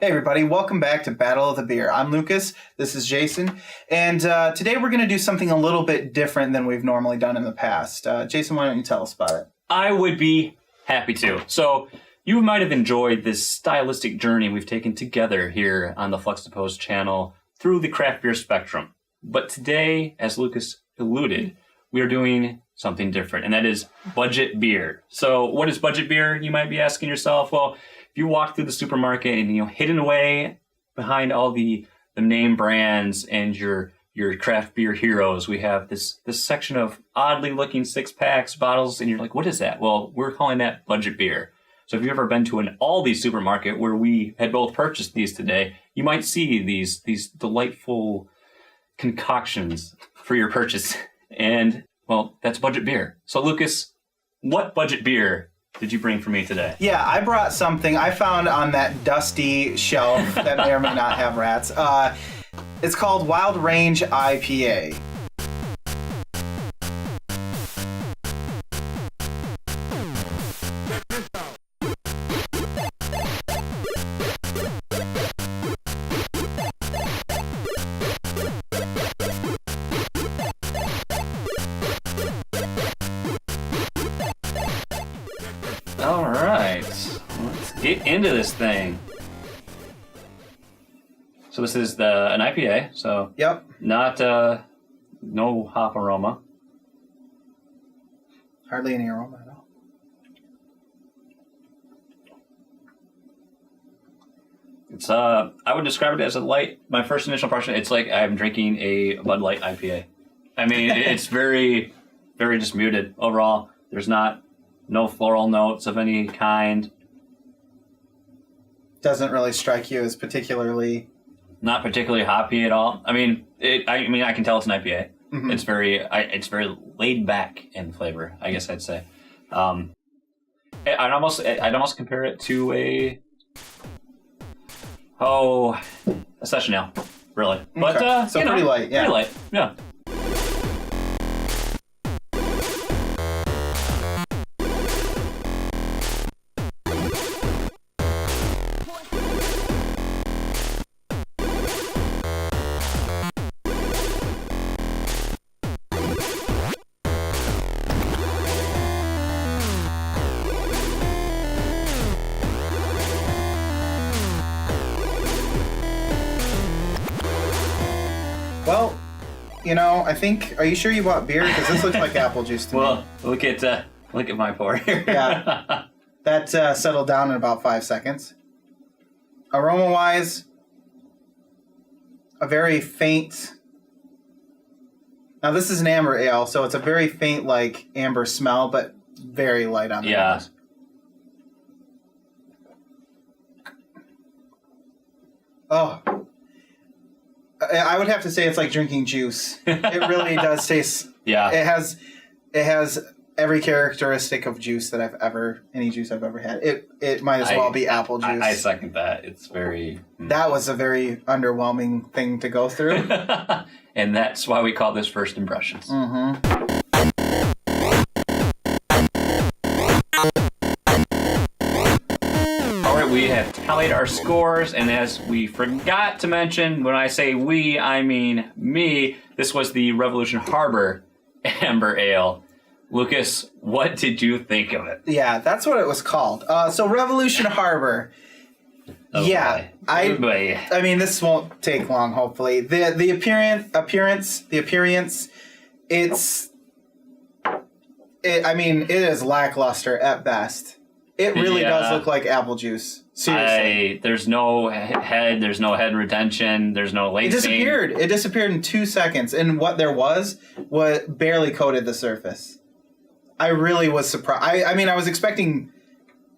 Hey everybody, welcome back to Battle of the Beer. I'm Lucas, this is Jason, and today we're going to do something a little bit different than we've normally done in the past. Jason, why don't you tell us about it? I would be happy to. So, you might have enjoyed this stylistic journey we've taken together here on the Fluxtapose channel through the craft beer spectrum. But today, as Lucas alluded, we are doing something different, and that is budget beer. So, what is budget beer, you might be asking yourself? Well, if you walk through the supermarket and hidden away behind all the name brands and your craft beer heroes, we have this section of oddly looking 6-packs, bottles, and you're like, what is that? Well, we're calling that budget beer. So if you've ever been to an Aldi supermarket where we had both purchased these today, you might see these delightful concoctions for your purchase. And, well, that's budget beer. So Lucas, what budget beer did you bring for me today? Yeah, I brought something I found on that dusty shelf that may or may not have rats. It's called Wild Range IPA. All right, let's get into this thing. So this is an IPA, so Yep. not no hop aroma. Hardly any aroma at all. It's I would describe it as a light. My first initial impression, it's like I'm drinking a Bud Light IPA. I mean, it's very, very just muted overall. There's no floral notes of any kind. Doesn't really strike you as particularly... Not particularly hoppy at all. I mean, I can tell it's an IPA. Mm-hmm. It's very laid back in flavor, I guess I'd say. I'd almost compare it to a session ale, really. But Okay. So pretty light, yeah. Pretty light, yeah. Well, I think... Are you sure you bought beer? Because this looks like apple juice to me. Well, look at my pour here. Yeah. That settled down in about 5 seconds. Aroma-wise, a very faint... Now, this is an amber ale, so it's a very faint, amber smell, but very light on the nose. Oh. I would have to say it's like drinking juice. It really does taste... Yeah. It has every characteristic of juice that any juice I've ever had. It might as well be apple juice. I second that. It's very... That was a very underwhelming thing to go through. And that's why we call this First Impressions. Mm-hmm. All right, we have tallied our scores, and as we forgot to mention, when I say we, I mean me, this was the Revolution Harbor Amber Ale. Lucas, what did you think of it? Yeah, that's what it was called. So Revolution Harbor. Oh, yeah, boy. I mean, this won't take long. Hopefully, the appearance. It is lackluster at best. It really does look like apple juice. Seriously, there's no head. There's no head retention. There's no lacing. It disappeared in 2 seconds, and what there was barely coated the surface. I really was surprised. I mean, I was expecting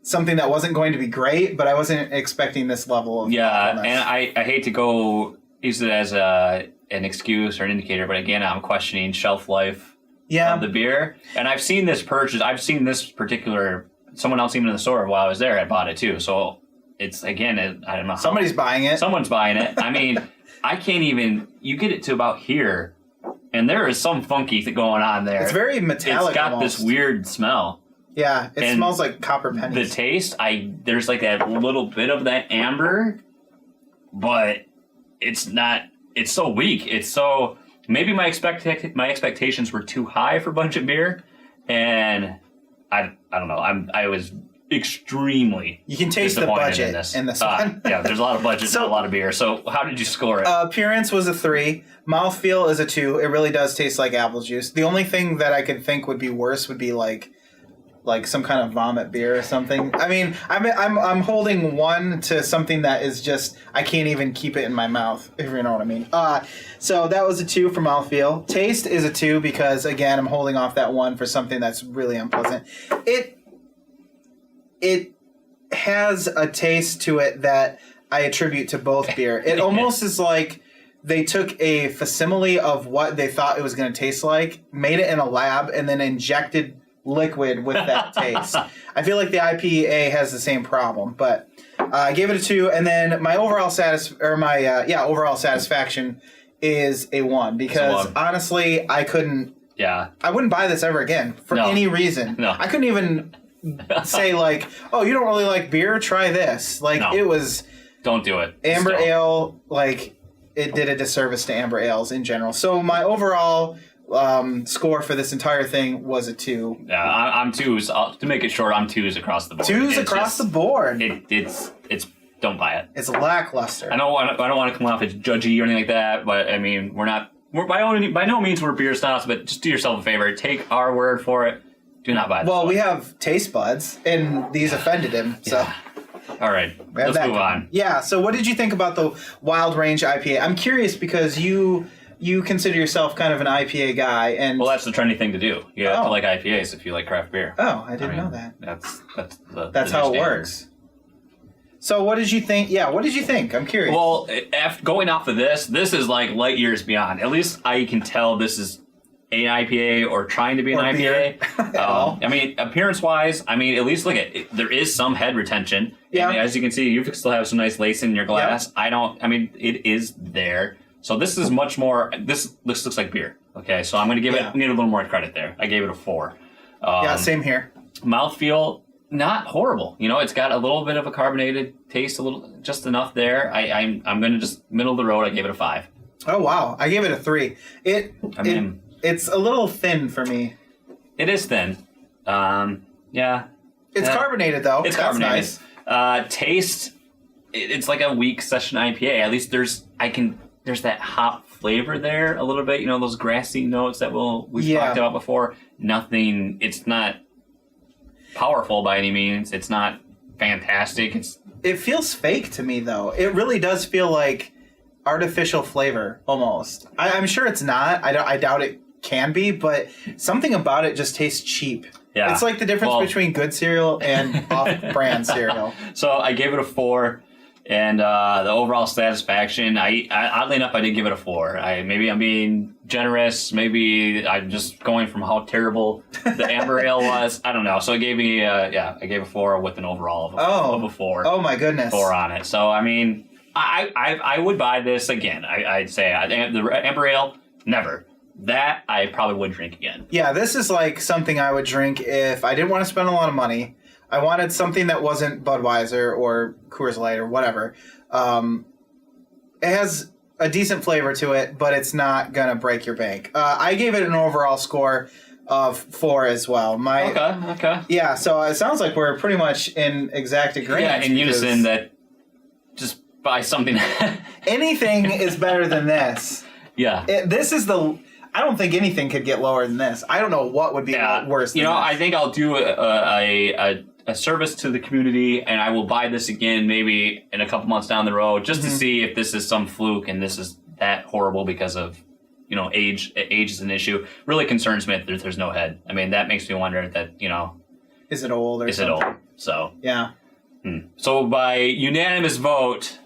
something that wasn't going to be great, but I wasn't expecting this level of awfulness. And I hate to use it as an excuse or an indicator, but again, I'm questioning shelf life of the beer. And I've seen this particular, someone else even in the store while I was there, I bought it too. So it's, again, I don't know. Somebody's buying it. Someone's buying it. I mean, I can't even, you get it to about here, and there is some funky thing going on there. It's very metallic. It's got almost this weird smell. Yeah, it smells like copper pennies. The taste, there's like that little bit of that amber, but it's not. It's so weak. It's so maybe my expectations were too high for budget beer, and I don't know. I was extremely you can taste the budget in this one. Yeah, there's a lot of budget and a lot of beer. So how did you score it? Appearance was a 3. Mouthfeel is a 2. It really does taste like apple juice. The only thing that I could think would be worse would be like some kind of vomit beer or something. I mean, I'm holding 1 to something that is just I can't even keep it in my mouth, if you know what I mean. So that was a 2 for mouthfeel. Taste is a 2 because again I'm holding off that 1 for something that's really unpleasant. It has a taste to it that I attribute to both beer. It almost is like they took a facsimile of what they thought it was going to taste like, made it in a lab, and then injected liquid with that taste. I feel like the IPA has the same problem, but I gave it a 2, and then my overall overall satisfaction is a 1 because honestly, I wouldn't buy this ever again for any reason. No. I couldn't even say like, oh, you don't really like beer? Try this. It was... Don't do it. Amber Ale, it did a disservice to amber ales in general. So my overall score for this entire thing was a 2. Yeah, I'm 2s. To make it short, I'm 2s across the board. 2s across the board. It's don't buy it. It's lackluster. I don't want to come off as judgy or anything like that, but I mean, we're by no means we're beer snobs, but just do yourself a favor. Take our word for it. Do not buy this. Well, we have taste buds, and these offended him. So, yeah. All right, let's move on. Yeah. So, what did you think about the Wild Range IPA? I'm curious because you consider yourself kind of an IPA guy, and that's the trendy thing to do. You have to like IPAs if you like craft beer. Oh, I didn't know that. That's how it works. So, what did you think? Yeah, what did you think? I'm curious. Well, after going off of this is like light years beyond. At least I can tell this is an IPA or trying to be an IPA. I mean, appearance-wise, at least look at it. There is some head retention. Yeah. And as you can see, you still have some nice lace in your glass. Yep. It is there. So this is much more, this looks like beer. Okay, so I'm going to give it, need a little more credit there. I gave it a 4. Same here. Mouthfeel, not horrible. It's got a little bit of a carbonated taste, just enough there. I'm going to just middle of the road. I gave it a 5. Oh, wow. I gave it a 3. It's a little thin for me. It is thin. Yeah. It's carbonated, though. It's That's carbonated. Nice. Taste, it's like a weak session IPA. At least there's that hop flavor there a little bit. Those grassy notes that we've talked about before. Nothing, it's not powerful by any means. It's not fantastic. It feels fake to me, though. It really does feel like artificial flavor, almost. I'm sure it's not. I doubt it can be, but something about it just tastes cheap. Yeah. It's like the difference between good cereal and off-brand cereal. So I gave it a 4, and the overall satisfaction, oddly enough, I did give it a 4. Maybe I'm being generous. Maybe I'm just going from how terrible the amber ale was. I don't know. So it gave me, I gave a 4 with an overall of a 4. Oh my goodness. 4 on it. So I would buy this again. I'd say the amber ale, never. That I probably would drink again. Yeah, this is like something I would drink if I didn't want to spend a lot of money. I wanted something that wasn't Budweiser or Coors Light or whatever. It has a decent flavor to it, but it's not going to break your bank. I gave it an overall score of 4 as well. Okay. Yeah, so it sounds like we're pretty much in exact agreement. Yeah, in unison that just buy something. Anything is better than this. Yeah. I don't think anything could get lower than this. I don't know what would be worse than this. I think I'll do a service to the community, and I will buy this again maybe in a couple months down the road just to see if this is some fluke and this is that horrible because of, age. Age is an issue. Really concerns me that there's no head. That makes me wonder that, is it old or something? Is it old? So. Yeah. So by unanimous vote,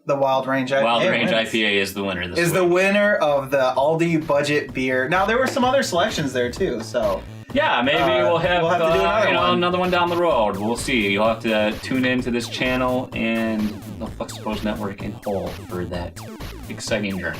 the Wild Range IPA. Wild Range IPA is the winner this week. Is the winner of the Aldi budget beer. Now, there were some other selections there, too, so... Yeah, maybe we'll have to do another one down the road. We'll see. You'll have to tune in to this channel and the Flux Post Network in whole for that exciting journey.